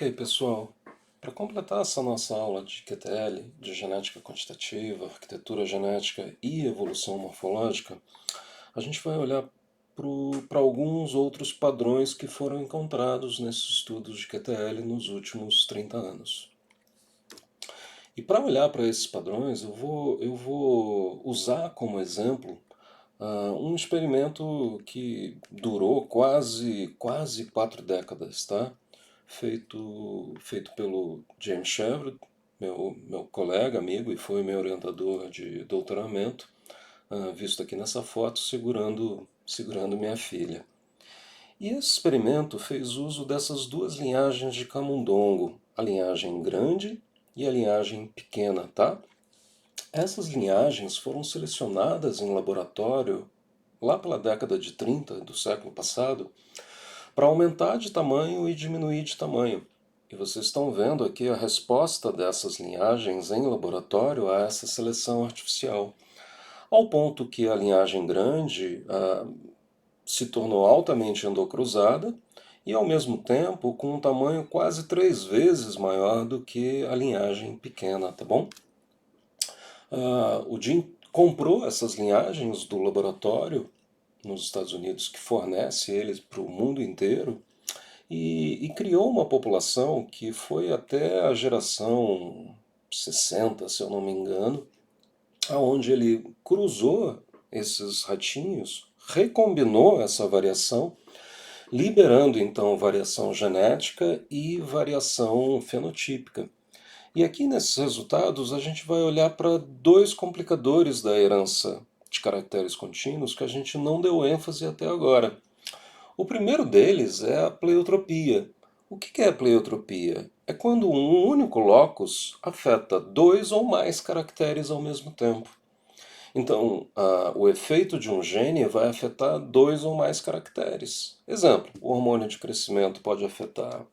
Ok, pessoal, para completar essa nossa aula de QTL, de genética quantitativa, arquitetura genética e evolução morfológica, a gente vai olhar para alguns outros padrões que foram encontrados nesses estudos de QTL nos últimos 30 anos. E para olhar para esses padrões, eu vou usar como exemplo um experimento que durou quase 4 décadas, tá? Feito pelo James Chevrolet, meu colega, amigo, e foi meu orientador de doutoramento, visto aqui nessa foto, segurando minha filha. E esse experimento fez uso dessas duas linhagens de camundongo, a linhagem grande e a linhagem pequena, tá? Essas linhagens foram selecionadas em laboratório lá pela década de 30 do século passado para aumentar de tamanho e diminuir de tamanho. E vocês estão vendo aqui a resposta dessas linhagens em laboratório a essa seleção artificial, ao ponto que a linhagem grande se tornou altamente endocruzada e, ao mesmo tempo, com um tamanho quase 3 vezes maior do que a linhagem pequena, tá bom? O Jim comprou essas linhagens do laboratório nos Estados Unidos, que fornece eles para o mundo inteiro, e criou uma população que foi até a geração 60, se eu não me engano, aonde ele cruzou esses ratinhos, recombinou essa variação, liberando então variação genética e variação fenotípica. E aqui nesses resultados a gente vai olhar para dois complicadores da herança de caracteres contínuos que a gente não deu ênfase até agora. O primeiro deles é a pleiotropia. O que é a pleiotropia? É quando um único locus afeta dois ou mais caracteres ao mesmo tempo. Então, o efeito de um gene vai afetar dois ou mais caracteres. Exemplo, o hormônio de crescimento pode afetar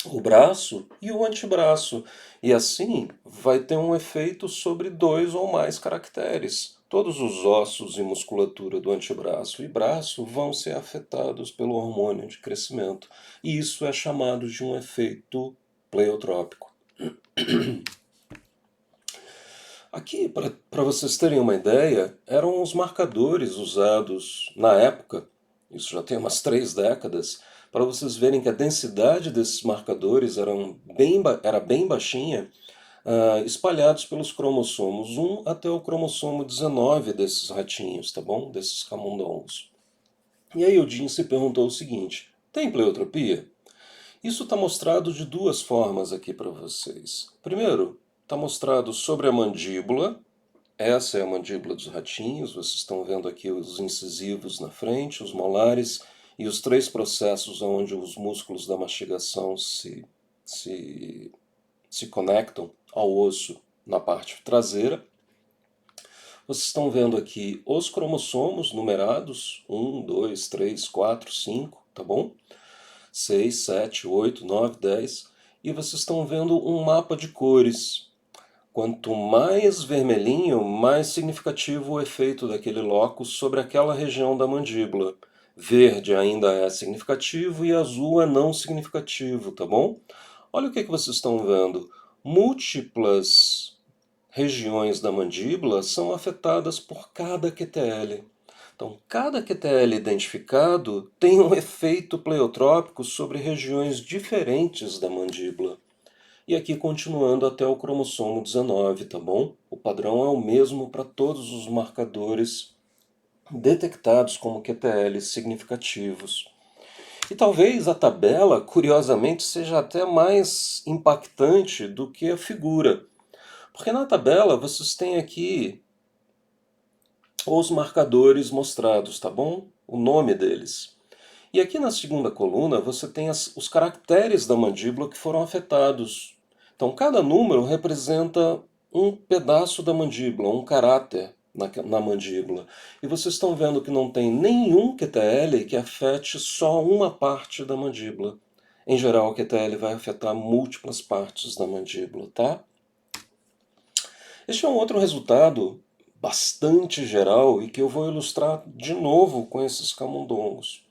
o braço e o antebraço, e assim vai ter um efeito sobre dois ou mais caracteres. Todos os ossos e musculatura do antebraço e braço vão ser afetados pelo hormônio de crescimento, e isso é chamado de um efeito pleiotrópico. Aqui, para vocês terem uma ideia, eram os marcadores usados na época, isso já tem umas 3 décadas, para vocês verem que a densidade desses marcadores era bem baixinha, espalhados pelos cromossomos 1 até o cromossomo 19 desses ratinhos, tá bom? Desses camundongos. E aí o Jim se perguntou o seguinte: tem pleiotropia? Isso está mostrado de duas formas aqui para vocês. Primeiro, está mostrado sobre a mandíbula. Essa é a mandíbula dos ratinhos. Vocês estão vendo aqui os incisivos na frente, os molares e os 3 processos onde os músculos da mastigação se conectam ao osso na parte traseira. Vocês estão vendo aqui os cromossomos numerados: 1, 2, 3, 4, 5, tá bom? 6, 7, 8, 9, 10. E vocês estão vendo um mapa de cores. Quanto mais vermelhinho, mais significativo o efeito daquele locus sobre aquela região da mandíbula. Verde ainda é significativo e azul é não significativo, tá bom? Olha o que vocês estão vendo. Múltiplas regiões da mandíbula são afetadas por cada QTL. Então, cada QTL identificado tem um efeito pleiotrópico sobre regiões diferentes da mandíbula. E aqui continuando até o cromossomo 19, tá bom? O padrão é o mesmo para todos os marcadores detectados como QTLs significativos. E talvez a tabela, curiosamente, seja até mais impactante do que a figura. Porque na tabela vocês têm aqui os marcadores mostrados, tá bom? O nome deles. E aqui na segunda coluna você tem os caracteres da mandíbula que foram afetados. Então cada número representa um pedaço da mandíbula, um caráter na mandíbula. E vocês estão vendo que não tem nenhum QTL que afete só uma parte da mandíbula. Em geral, o QTL vai afetar múltiplas partes da mandíbula, tá? Este é um outro resultado bastante geral e que eu vou ilustrar de novo com esses camundongos.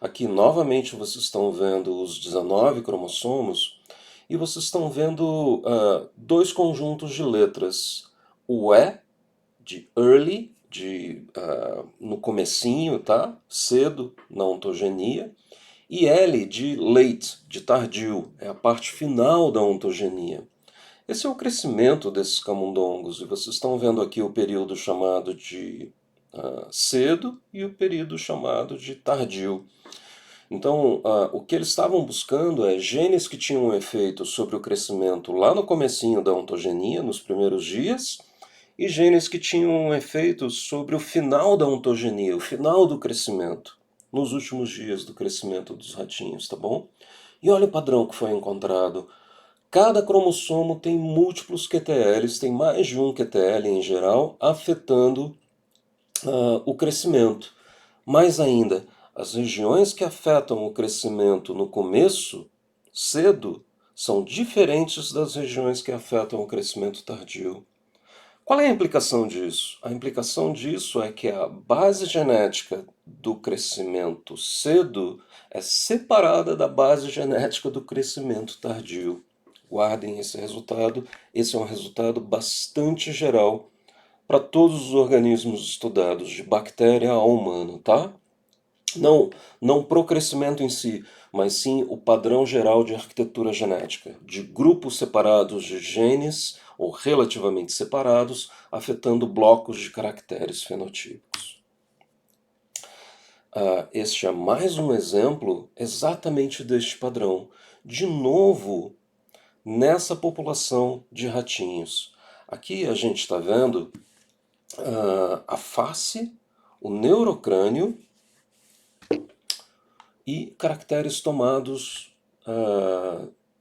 Aqui novamente vocês estão vendo os 19 cromossomos e vocês estão vendo dois conjuntos de letras. O E, de early, no comecinho, tá? Cedo, na ontogenia. E L, de late, de tardio, é a parte final da ontogenia. Esse é o crescimento desses camundongos, e vocês estão vendo aqui o período chamado de cedo e o período chamado de tardio. Então, o que eles estavam buscando é genes que tinham um efeito sobre o crescimento lá no comecinho da ontogenia, nos primeiros dias, e genes que tinham um efeito sobre o final da ontogenia, o final do crescimento, nos últimos dias do crescimento dos ratinhos, tá bom? E olha o padrão que foi encontrado. Cada cromossomo tem múltiplos QTLs, tem mais de um QTL em geral, afetando o crescimento. Mais ainda, as regiões que afetam o crescimento no começo, cedo, são diferentes das regiões que afetam o crescimento tardio. Qual é a implicação disso? A implicação disso é que a base genética do crescimento cedo é separada da base genética do crescimento tardio. Guardem esse resultado, esse é um resultado bastante geral para todos os organismos estudados, de bactéria a humano, tá? Não pro crescimento em si, mas sim o padrão geral de arquitetura genética, de grupos separados de genes, ou relativamente separados, afetando blocos de caracteres fenotípicos. Este é mais um exemplo exatamente deste padrão. De novo, nessa população de ratinhos. Aqui a gente está vendo a face, o neurocrânio e caracteres tomados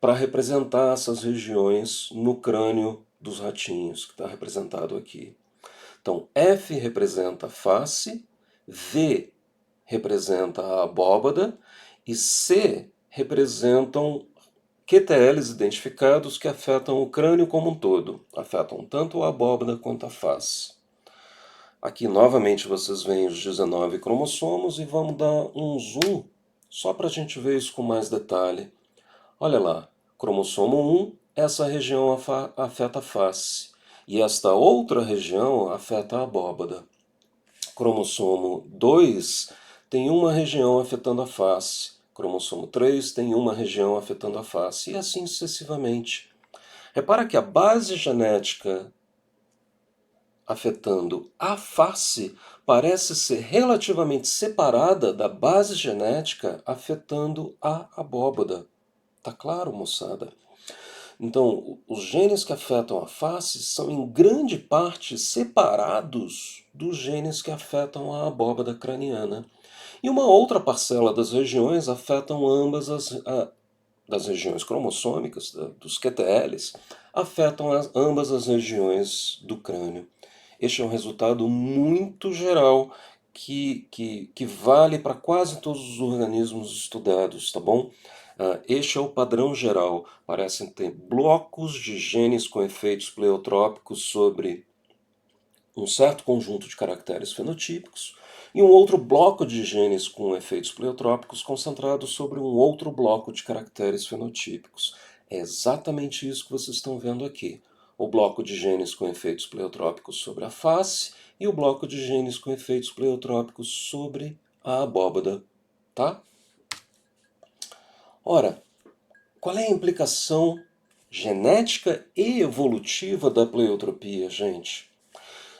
para representar essas regiões no crânio dos ratinhos, que está representado aqui. Então, F representa a face, V representa a abóbada e C representam QTLs identificados que afetam o crânio como um todo, afetam tanto a abóbada quanto a face. Aqui novamente vocês veem os 19 cromossomos e vamos dar um zoom só para a gente ver isso com mais detalhe. Olha lá, cromossomo 1, essa região afeta a face, e esta outra região afeta a abóbada. Cromossomo 2 tem uma região afetando a face, cromossomo 3 tem uma região afetando a face, e assim sucessivamente. Repara que a base genética afetando a face parece ser relativamente separada da base genética afetando a abóbada. Tá claro, moçada? Então, os genes que afetam a face são em grande parte separados dos genes que afetam a abóbada craniana. E uma outra parcela das regiões afetam ambas das regiões cromossômicas, dos QTLs, afetam ambas as regiões do crânio. Este é um resultado muito geral que vale para quase todos os organismos estudados, tá bom? Este é o padrão geral. Parecem ter blocos de genes com efeitos pleiotrópicos sobre um certo conjunto de caracteres fenotípicos e um outro bloco de genes com efeitos pleiotrópicos concentrados sobre um outro bloco de caracteres fenotípicos. É exatamente isso que vocês estão vendo aqui. O bloco de genes com efeitos pleiotrópicos sobre a face e o bloco de genes com efeitos pleiotrópicos sobre a abóbada, tá? Ora, qual é a implicação genética e evolutiva da pleiotropia, gente?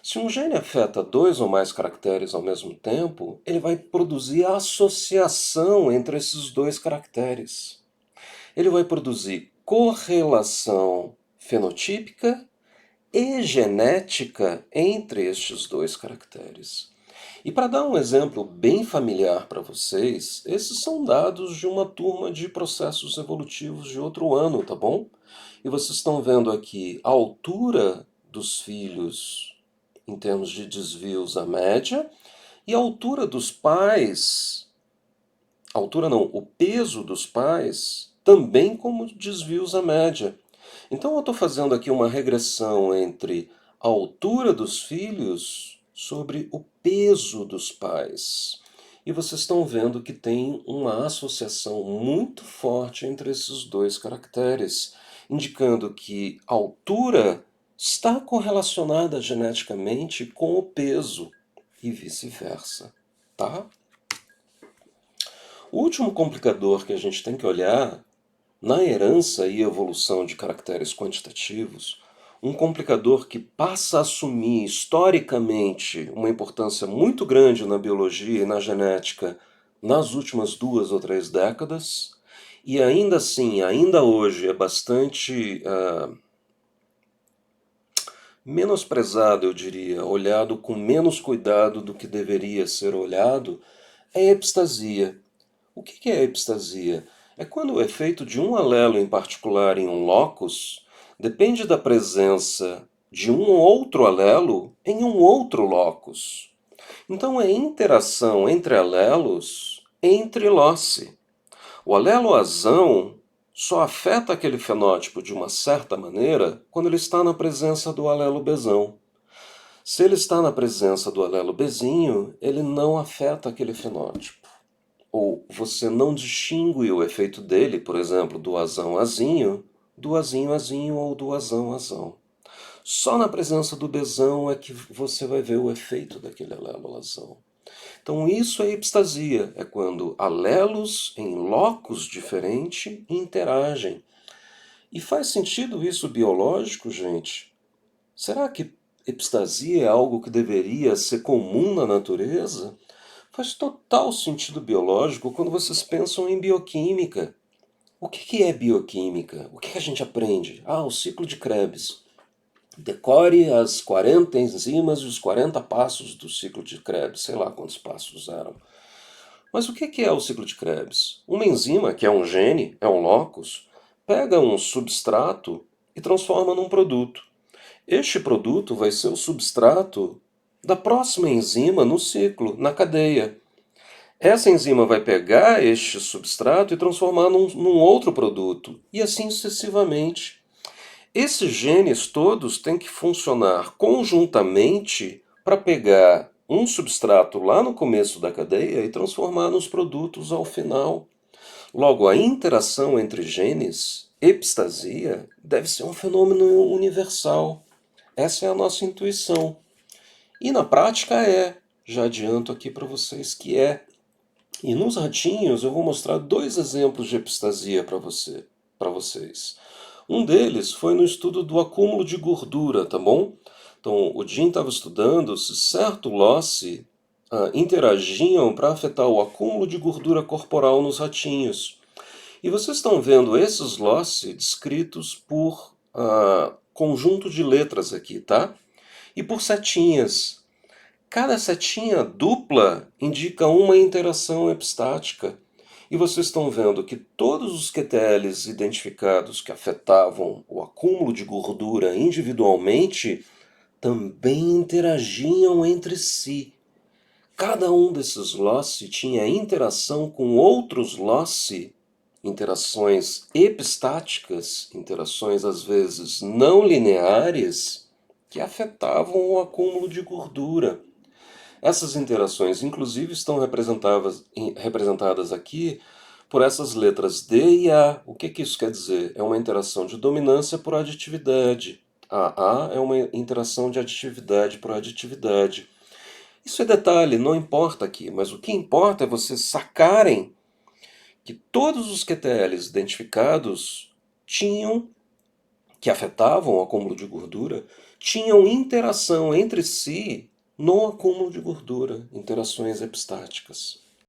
Se um gene afeta dois ou mais caracteres ao mesmo tempo, ele vai produzir a associação entre esses dois caracteres. Ele vai produzir correlação fenotípica e genética entre estes dois caracteres. E para dar um exemplo bem familiar para vocês, esses são dados de uma turma de processos evolutivos de outro ano, tá bom? E vocês estão vendo aqui a altura dos filhos em termos de desvios à média e a altura dos pais, a altura não, o peso dos pais também como desvios à média. Então eu estou fazendo aqui uma regressão entre a altura dos filhos sobre o peso dos pais. E vocês estão vendo que tem uma associação muito forte entre esses dois caracteres, indicando que a altura está correlacionada geneticamente com o peso e vice-versa, tá? O último complicador que a gente tem que olhar na herança e evolução de caracteres quantitativos, um complicador que passa a assumir historicamente uma importância muito grande na biologia e na genética nas últimas 2 ou 3 décadas, e ainda assim, ainda hoje, é bastante menosprezado, eu diria, olhado com menos cuidado do que deveria ser olhado, é a epistasia. O que é a epistasia? É quando o efeito de um alelo em particular em um locus depende da presença de um outro alelo em um outro locus. Então é interação entre alelos entre loci. O alelo azão só afeta aquele fenótipo de uma certa maneira quando ele está na presença do alelo bezão. Se ele está na presença do alelo bezinho, ele não afeta aquele fenótipo. Ou você não distingue o efeito dele, por exemplo, do azão azinho, do azinho azinho ou do azão azão. Só na presença do bezão é que você vai ver o efeito daquele alelo azão. Então isso é epistasia, é quando alelos em locus diferentes interagem. E faz sentido isso biológico, gente? Será que epistasia é algo que deveria ser comum na natureza? Faz total sentido biológico quando vocês pensam em bioquímica. O que é bioquímica? O que a gente aprende? O ciclo de Krebs. Decore as 40 enzimas e os 40 passos do ciclo de Krebs. Sei lá quantos passos eram. Mas o que é o ciclo de Krebs? Uma enzima, que é um gene, é um locus, pega um substrato e transforma num produto. Este produto vai ser o substrato da próxima enzima no ciclo, na cadeia. Essa enzima vai pegar este substrato e transformar num outro produto, e assim sucessivamente. Esses genes todos têm que funcionar conjuntamente para pegar um substrato lá no começo da cadeia e transformar nos produtos ao final. Logo, a interação entre genes, epistasia, deve ser um fenômeno universal. Essa é a nossa intuição. E na prática é. Já adianto aqui para vocês que é. E nos ratinhos eu vou mostrar 2 exemplos de epistasia para vocês. Um deles foi no estudo do acúmulo de gordura, tá bom? Então, o Jim estava estudando se certo loci interagiam para afetar o acúmulo de gordura corporal nos ratinhos. E vocês estão vendo esses loci descritos por conjunto de letras aqui, tá? E por setinhas. Cada setinha dupla indica uma interação epistática. E vocês estão vendo que todos os QTLs identificados que afetavam o acúmulo de gordura individualmente também interagiam entre si. Cada um desses loci tinha interação com outros loci, interações epistáticas, interações às vezes não lineares, que afetavam o acúmulo de gordura. Essas interações, inclusive, estão representadas aqui por essas letras D e A. O que isso quer dizer? É uma interação de dominância por aditividade. A é uma interação de aditividade por aditividade. Isso é detalhe, não importa aqui, mas o que importa é vocês sacarem que todos os QTLs identificados que afetavam o acúmulo de gordura, tinham interação entre si no acúmulo de gordura, interações epistáticas.